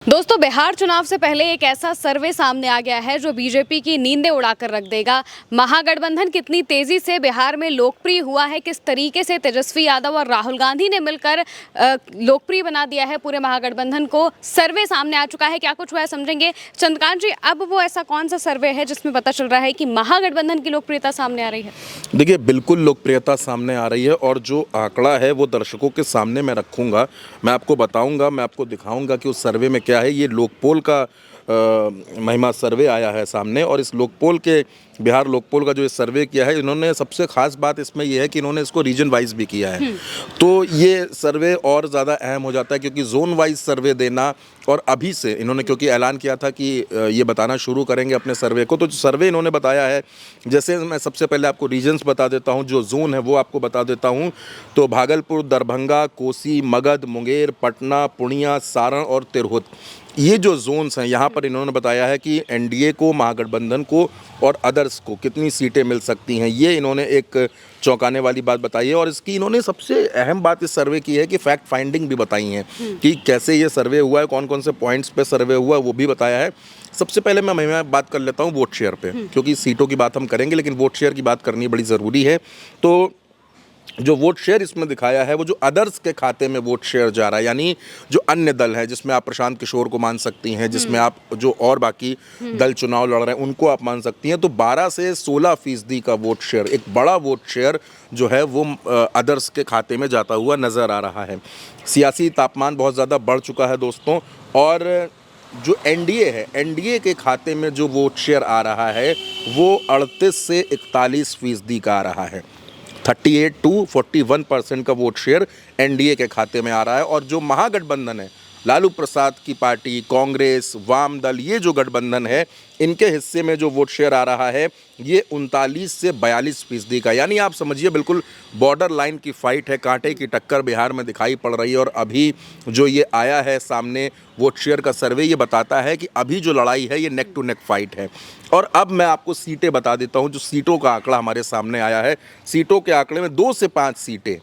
दोस्तों, बिहार चुनाव से पहले एक ऐसा सर्वे सामने आ गया है जो बीजेपी की नींदें उड़ाकर रख देगा। महागठबंधन कितनी तेजी से बिहार में लोकप्रिय हुआ है, किस तरीके से तेजस्वी यादव और राहुल गांधी ने मिलकर लोकप्रिय बना दिया है पूरे महागठबंधन को, सर्वे सामने आ चुका है। क्या कुछ हुआ है समझेंगे। चंद्रकांत जी, अब वो ऐसा कौन सा सर्वे है जिसमें पता चल रहा है कि महागठबंधन की लोकप्रियता सामने आ रही है? देखिए, बिल्कुल लोकप्रियता सामने आ रही है और जो आंकड़ा है वो दर्शकों के सामने मैं रखूंगा। मैं आपको बताऊंगा, मैं आपको दिखाऊंगा कि उस सर्वे में क्या है। ये लोकपोल का महिमा सर्वे आया है सामने, और इस लोकपोल के बिहार लोकपोल का जो ये सर्वे किया है, इन्होंने सबसे खास बात इसमें ये है कि इन्होंने इसको रीजन वाइज भी किया है। तो ये सर्वे और ज़्यादा अहम हो जाता है, क्योंकि जोन वाइज सर्वे देना, और अभी से इन्होंने क्योंकि ऐलान किया था कि ये बताना शुरू करेंगे अपने सर्वे को, तो जो सर्वे इन्होंने बताया है, जैसे मैं सबसे पहले आपको रीजन्स बता देता हूँ, जो जोन है वो आपको बता देता हूँ। तो भागलपुर, दरभंगा, कोसी, मगध, मुंगेर, पटना, पूर्णिया, सारण और तिरहुत, ये जो जोन्स हैं, यहाँ पर इन्होंने बताया है कि एनडीए को, महागठबंधन को और अदर्स को कितनी सीटें मिल सकती हैं। ये इन्होंने एक चौंकाने वाली बात बताई है, और इसकी इन्होंने सबसे अहम बात इस सर्वे की है कि फैक्ट फाइंडिंग भी बताई है कि कैसे ये सर्वे हुआ है, कौन कौन से पॉइंट्स पे सर्वे हुआ है, वो भी बताया है। सबसे पहले मैं बात कर लेता हूँ वोट शेयर पे, क्योंकि सीटों की बात हम करेंगे, लेकिन वोट शेयर की बात करनी बड़ी ज़रूरी है। तो जो वोट शेयर इसमें दिखाया है, वो जो अदर्स के खाते में वोट शेयर जा रहा है, यानी जो अन्य दल है, जिसमें आप प्रशांत किशोर को मान सकती हैं, जिसमें आप जो और बाकी दल चुनाव लड़ रहे हैं उनको आप मान सकती हैं, तो 12 से 16% का वोट शेयर, एक बड़ा वोट शेयर जो है वो अदर्स के खाते में जाता हुआ नज़र आ रहा है। सियासी तापमान बहुत ज़्यादा बढ़ चुका है दोस्तों, और जो एनडीए है, एनडीए के खाते में जो वोट शेयर आ रहा है वो 38 से 41% का आ रहा है। 38 to 41% का वोट शेयर एनडीए के खाते में आ रहा है। और जो महागठबंधन है, लालू प्रसाद की पार्टी, कांग्रेस, वाम दल, ये जो गठबंधन है, इनके हिस्से में जो वोट शेयर आ रहा है ये 39 से 42% का, यानी आप समझिए बिल्कुल बॉर्डर लाइन की फाइट है, कांटे की टक्कर बिहार में दिखाई पड़ रही है। और अभी जो ये आया है सामने वोट शेयर का सर्वे, ये बताता है कि अभी जो लड़ाई है ये नेक टू नेक फाइट है। और अब मैं आपको सीटें बता देता हूँ, जो सीटों का आंकड़ा हमारे सामने आया है। सीटों के आंकड़े में 2 से 5 सीटें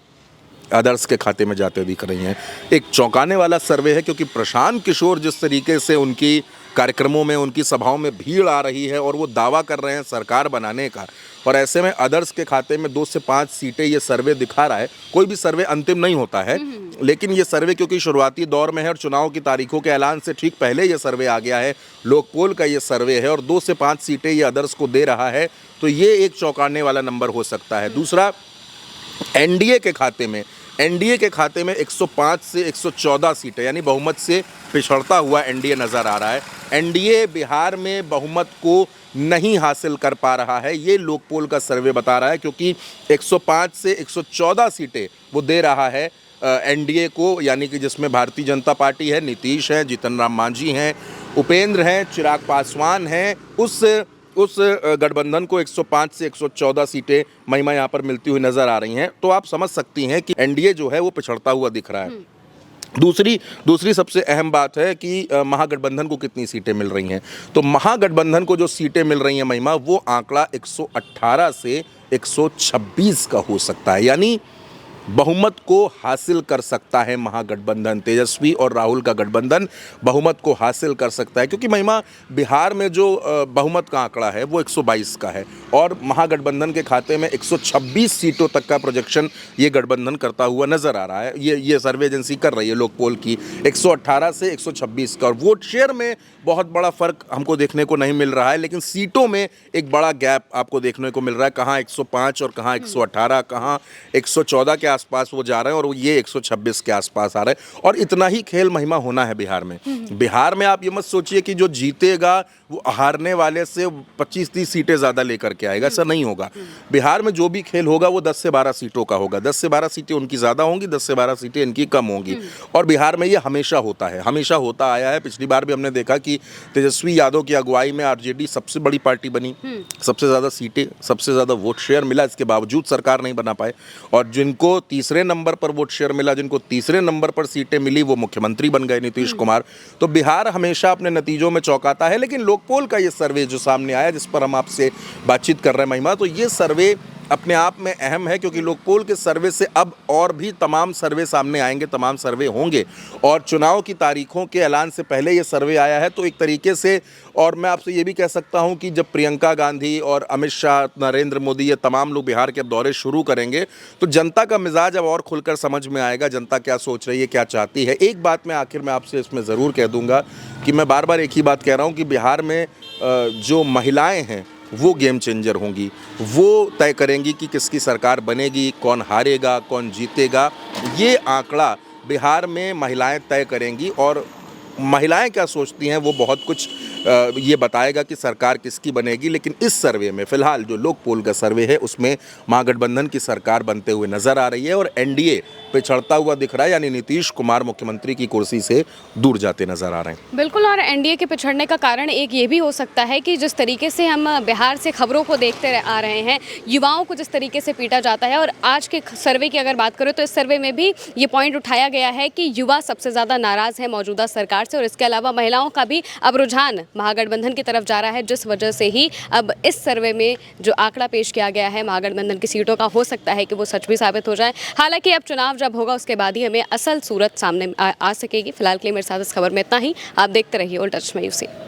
अदर्स के खाते में जाते दिख रही हैं। एक चौंकाने वाला सर्वे है, क्योंकि प्रशांत किशोर जिस तरीके से उनकी कार्यक्रमों में, उनकी सभाओं में भीड़ आ रही है और वो दावा कर रहे हैं सरकार बनाने का, और ऐसे में अदर्स के खाते में 2 से 5 सीटें ये सर्वे दिखा रहा है। कोई भी सर्वे अंतिम नहीं होता है, लेकिन ये सर्वे क्योंकि शुरुआती दौर में है और चुनाव की तारीखों के ऐलान से ठीक पहले ये सर्वे आ गया है, लोकपोल का ये सर्वे है, और 2 से 5 सीटें ये अदर्स को दे रहा है, तो ये एक चौंकाने वाला नंबर हो सकता है। दूसरा, एनडीए के खाते में 105 से 114 सीटें, यानी बहुमत से पिछड़ता हुआ एनडीए नज़र आ रहा है। एनडीए बिहार में बहुमत को नहीं हासिल कर पा रहा है, ये लोकपोल का सर्वे बता रहा है, क्योंकि 105 से 114 सीटें वो दे रहा है एनडीए को, यानी कि जिसमें भारतीय जनता पार्टी है, नीतीश हैं, जीतन राम मांझी हैं, उपेंद्र हैं, चिराग पासवान हैं, उस गठबंधन को 105 से 114 सीटें महिमा यहाँ पर मिलती हुई नज़र आ रही हैं। तो आप समझ सकती हैं कि एनडीए जो है वो पिछड़ता हुआ दिख रहा है। दूसरी सबसे अहम बात है कि महागठबंधन को कितनी सीटें मिल रही हैं। तो महागठबंधन को जो सीटें मिल रही हैं महिमा, वो आंकड़ा 118 से 126 का हो सकता है, यानी बहुमत को हासिल कर सकता है महागठबंधन। तेजस्वी और राहुल का गठबंधन बहुमत को हासिल कर सकता है, क्योंकि महिमा बिहार में जो बहुमत का आंकड़ा है वो 122 का है, और महागठबंधन के खाते में 126 सीटों तक का प्रोजेक्शन ये गठबंधन करता हुआ नजर आ रहा है। ये सर्वे एजेंसी कर रही है लोकपोल की, 118 से 126 का। और वोट शेयर में बहुत बड़ा फर्क हमको देखने को नहीं मिल रहा है, लेकिन सीटों में एक बड़ा गैप आपको देखने को मिल रहा है। कहाँ 105 और कहाँ 118, कहाँ 114 के आसपास वो जा रहे हैं, और ये 126 के आसपास आ रहे हैं। और इतना ही खेल महिमा होना है बिहार में। बिहार में आप ये मत सोचिए कि जो जीतेगा वो हारने वाले से 25-30 सीटें ज़्यादा लेकर के आएगा, ऐसा नहीं होगा। बिहार में जो भी खेल होगा वो 10 से 12 सीटों का होगा। 10 से 12 सीटें उनकी ज़्यादा होंगी, 10 से 12 सीटें इनकी कम होंगी। और बिहार में ये हमेशा होता है, हमेशा होता आया है। पिछली बार भी हमने देखा कि तेजस्वी यादव की अगुवाई में आरजेडी सबसे बड़ी पार्टी बनी, सबसे ज़्यादा सीटें, सबसे ज़्यादा वोट शेयर मिला, इसके बावजूद सरकार नहीं बना पाए। और जिनको तीसरे नंबर पर वोट शेयर मिला, जिनको तीसरे नंबर पर सीटें मिली, वो मुख्यमंत्री बन गए, नीतीश कुमार। तो बिहार हमेशा अपने नतीजों में चौंकाता है। लेकिन लोकपोल का ये सर्वे जो सामने आया, जिस पर हम आपसे बातचीत कर रहे हैं महिमा, तो ये सर्वे अपने आप में अहम है, क्योंकि लोकपोल के सर्वे से अब और भी तमाम सर्वे सामने आएंगे, तमाम सर्वे होंगे और चुनाव की तारीखों के ऐलान से पहले ये सर्वे आया है। तो एक तरीके से, और मैं आपसे ये भी कह सकता हूं कि जब प्रियंका गांधी और अमित शाह, नरेंद्र मोदी, ये तमाम लोग बिहार के दौरे शुरू करेंगे तो जनता का मिजाज अब और खुलकर समझ में आएगा, जनता क्या सोच रही है, क्या चाहती है। एक बात मैं आखिर में आपसे इसमें ज़रूर कह दूंगा कि मैं बार बार एक ही बात कह रहा हूँ कि बिहार में जो महिलाएं हैं वो गेम चेंजर होंगी, वो तय करेंगी कि किसकी सरकार बनेगी, कौन हारेगा, कौन जीतेगा। ये आंकड़ा बिहार में महिलाएं तय करेंगी और महिलाएं क्या सोचती हैं वो बहुत कुछ ये बताएगा कि सरकार किसकी बनेगी। लेकिन इस सर्वे में फ़िलहाल जो लोक पोल का सर्वे है उसमें महागठबंधन की सरकार बनते हुए नज़र आ रही है और एनडीए पिछड़ता हुआ दिख रहा है, यानी नीतीश कुमार मुख्यमंत्री की कुर्सी से दूर जाते नजर आ रहे हैं। बिल्कुल, और एनडीए के पिछड़ने का कारण एक ये भी हो सकता है कि जिस तरीके से हम बिहार से खबरों को देखते आ रहे हैं, युवाओं को जिस तरीके से पीटा जाता है, और आज के सर्वे की अगर बात करें तो इस सर्वे में भी ये पॉइंट उठाया गया है कि युवा सबसे ज़्यादा नाराज़ है मौजूदा सरकार से, और इसके अलावा महिलाओं का भी अब रुझान महागठबंधन की तरफ जा रहा है, जिस वजह से ही अब इस सर्वे में जो आंकड़ा पेश किया गया है महागठबंधन की सीटों का, हो सकता है कि वो सच भी साबित हो जाए। हालांकि अब चुनाव जब होगा उसके बाद ही हमें असल सूरत सामने आ सकेगी। फिलहाल के लिए मेरे साथ इस खबर में इतना ही। आप देखते रहिए ऑल टच में यूसी।